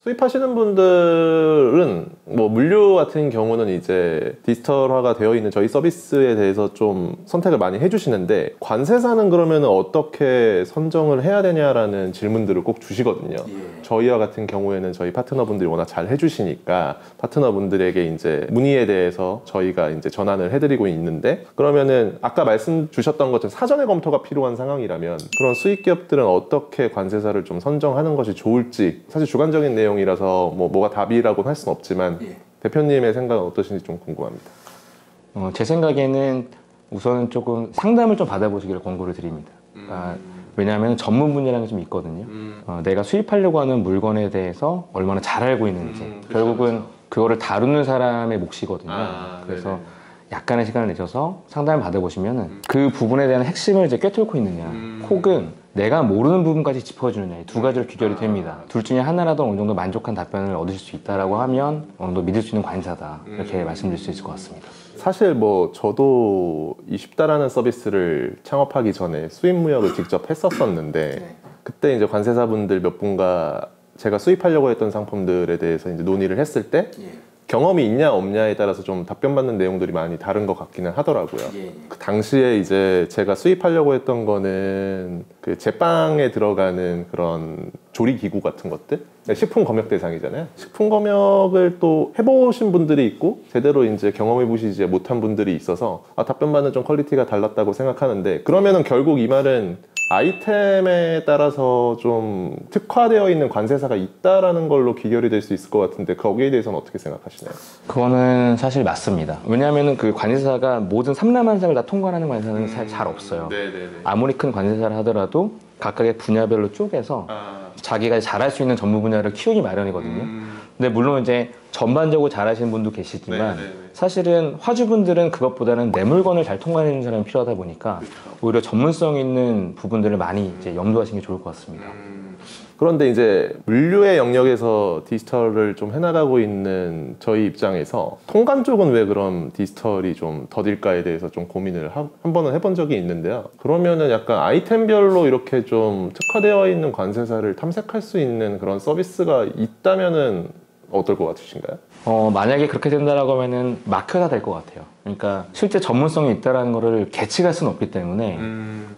수입하시는 분들은 뭐 물류 같은 경우는 이제 디지털화가 되어 있는 저희 서비스에 대해서 좀 선택을 많이 해주시는데, 관세사는 그러면 어떻게 선정을 해야 되냐라는 질문들을 꼭 주시거든요. 저희와 같은 경우에는 저희 파트너분들이 워낙 잘 해주시니까 파트너분들에게 이제 문의에 대해서 저희가 이제 전환을 해드리고 있는데, 그러면은 아까 말씀 주셨던 것처럼 사전에 검토가 필요한 상황이라면 그런 수입 기업들은 어떻게 관세사를 좀 선정하는 것이 좋을지, 사실 주관적인 내용이라서 뭐가 답이라고는 할 수는 없지만 대표님의 생각은 어떠신지 좀 궁금합니다. 제 생각에는 우선 조금 상담을 좀 받아보시기를 권고를 드립니다. 왜냐하면 전문 분야라는 게 좀 있거든요. 내가 수입하려고 하는 물건에 대해서 얼마나 잘 알고 있는지, 결국은 그거를 다루는 사람의 몫이거든요. 그래서 네네. 약간의 시간을 내셔서 상담을 받아보시면 그 부분에 대한 핵심을 이제 꿰뚫고 있느냐, 혹은 내가 모르는 부분까지 짚어주느냐, 이 두 가지로 귀결이 됩니다. 둘 중에 하나라도 어느 정도 만족한 답변을 얻으실 수 있다라고 하면 어느 정도 믿을 수 있는 관사다, 이렇게 말씀드릴 수 있을 것 같습니다. 사실 뭐 저도 이 쉽다라는 서비스를 창업하기 전에 수입무역을 직접 했었었는데, 그때 이제 관세사분들 몇 분과 제가 수입하려고 했던 상품들에 대해서 이제 논의를 했을 때 경험이 있냐 없냐에 따라서 좀 답변받는 내용들이 많이 다른 것 같기는 하더라고요. 그 당시에 이제 제가 수입하려고 했던 거는 그 제빵에 들어가는 그런 조리기구 같은 것들, 식품 검역 대상이잖아요. 식품 검역을 또 해보신 분들이 있고 제대로 이제 경험해보시지 못한 분들이 있어서 답변받는 좀 퀄리티가 달랐다고 생각하는데, 그러면은 결국 이 말은 아이템에 따라서 좀 특화되어 있는 관세사가 있다라는 걸로 귀결이 될 수 있을 것 같은데, 거기에 대해서는 어떻게 생각하시나요? 그거는 사실 맞습니다. 왜냐하면 그 관세사가 모든 삼라만상을 다 통과하는 관세사는 사실 잘 없어요. 아무리 큰 관세사를 하더라도 각각의 분야별로 쪼개서 자기가 잘할 수 있는 전문 분야를 키우기 마련이거든요. 근데 물론 이제 전반적으로 잘하시는 분도 계시지만 사실은 화주분들은 그것보다는 내 물건을 잘 통과하는 사람이 필요하다 보니까 오히려 전문성 있는 부분들을 많이 이제 염두하시는 게 좋을 것 같습니다. 그런데 이제 물류의 영역에서 디지털을 좀 해나가고 있는 저희 입장에서 통관 쪽은 왜 그럼 디지털이 좀 더딜까에 대해서 좀 고민을 한 번은 해본 적이 있는데요. 그러면은 약간 아이템별로 이렇게 좀 특화되어 있는 관세사를 탐색할 수 있는 그런 서비스가 있다면은 어떨 것 같으신가요? 만약에 그렇게 된다라고 하면은 마크가 될 것 같아요. 그러니까 실제 전문성이 있다라는 거를 계측할 수는 없기 때문에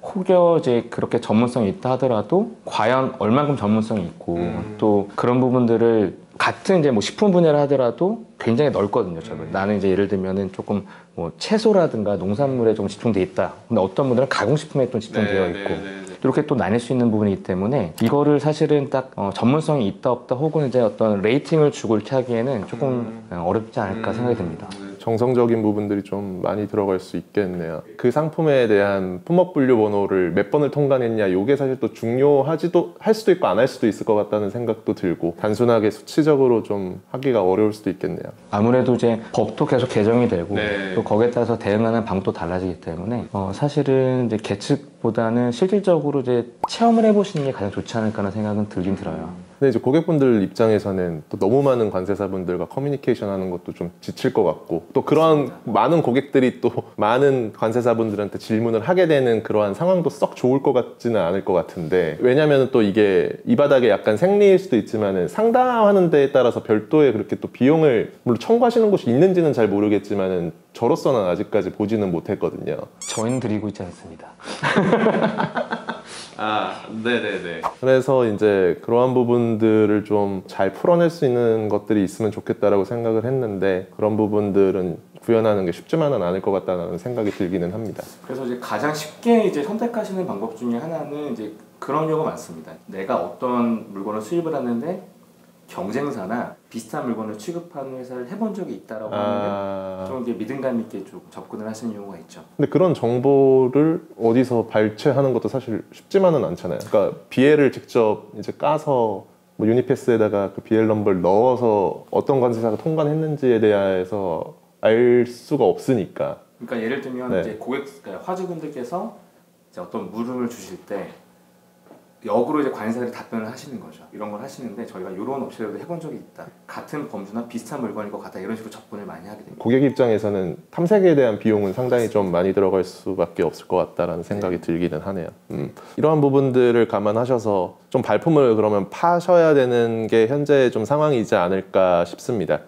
혹여 이제 그렇게 전문성이 있다 하더라도 과연 얼만큼 전문성이 있고 또 그런 부분들을 같은 이제 뭐 식품 분야를 하더라도 굉장히 넓거든요. 나는 이제 예를 들면은 조금 뭐 채소라든가 농산물에 좀 집중돼 있다. 근데 어떤 분들은 가공식품에 또 집중되어 있고. 이렇게 또 나뉠 수 있는 부분이기 때문에 이거를 사실은 딱 전문성이 있다 없다 혹은 이제 어떤 레이팅을 주고 이렇게 하기에는 조금 어렵지 않을까 생각이 듭니다. 정성적인 부분들이 좀 많이 들어갈 수 있겠네요. 그 상품에 대한 품업분류 번호를 몇 번을 통과했냐, 이게 사실 또 중요하지도 할 수도 있고 안 할 수도 있을 것 같다는 생각도 들고, 단순하게 수치적으로 좀 하기가 어려울 수도 있겠네요. 아무래도 이제 법도 계속 개정이 되고 또 거기에 따라서 대응하는 방법도 달라지기 때문에 사실은 이제 계측보다는 실질적으로 이제 체험을 해보시는 게 가장 좋지 않을까 하는 생각은 들긴 들어요. 근데 이제 고객분들 입장에서는 또 너무 많은 관세사분들과 커뮤니케이션 하는 것도 좀 지칠 것 같고, 또 그런 많은 고객들이 또 많은 관세사분들한테 질문을 하게 되는 그러한 상황도 썩 좋을 것 같지는 않을 것 같은데, 왜냐면 또 이게 이 바닥에 약간 생리일 수도 있지만은 상담하는 데에 따라서 별도의 그렇게 또 비용을 물론 청구하시는 곳이 있는지는 잘 모르겠지만은 저로서는 아직까지 보지는 못했거든요. 저희는 드리고 있지 않습니다. 네네네. 그래서 이제 그러한 부분들을 좀 잘 풀어낼 수 있는 것들이 있으면 좋겠다라고 생각을 했는데, 그런 부분들은 구현하는 게 쉽지만은 않을 것 같다는 생각이 들기는 합니다. 그래서 이제 가장 쉽게 이제 선택하시는 방법 중에 하나는 이제 그런 경우가 많습니다. 내가 어떤 물건을 수입을 하는데 경쟁사나 비슷한 물건을 취급하는 회사를 해본 적이 있다라고 하면 좀 이제 믿음감 있게 좀 접근을 하시는 경우가 있죠. 근데 그런 정보를 어디서 발췌하는 것도 사실 쉽지만은 않잖아요. 그러니까 BL을 직접 이제 까서 뭐 유니패스에다가 그 BL 넘버를 넣어서 어떤 관세사가 통관했는지에 대해서 알 수가 없으니까. 그러니까 예를 들면 네. 이제 그러니까 화주분들께서 이제 어떤 물음을 주실 때 역으로 이제 관세사들이 답변을 하시는 거죠. 이런 걸 하시는데 저희가 이런 업체들도 해본 적이 있다. 같은 범주나 비슷한 물건일 것 같다. 이런 식으로 접근을 많이 하게 됩니다. 고객 입장에서는 탐색에 대한 비용은 상당히 좀 많이 들어갈 수밖에 없을 것 같다라는 생각이 들기는 하네요. 이러한 부분들을 감안하셔서 좀 발품을 그러면 파셔야 되는 게 현재 좀 상황이지 않을까 싶습니다.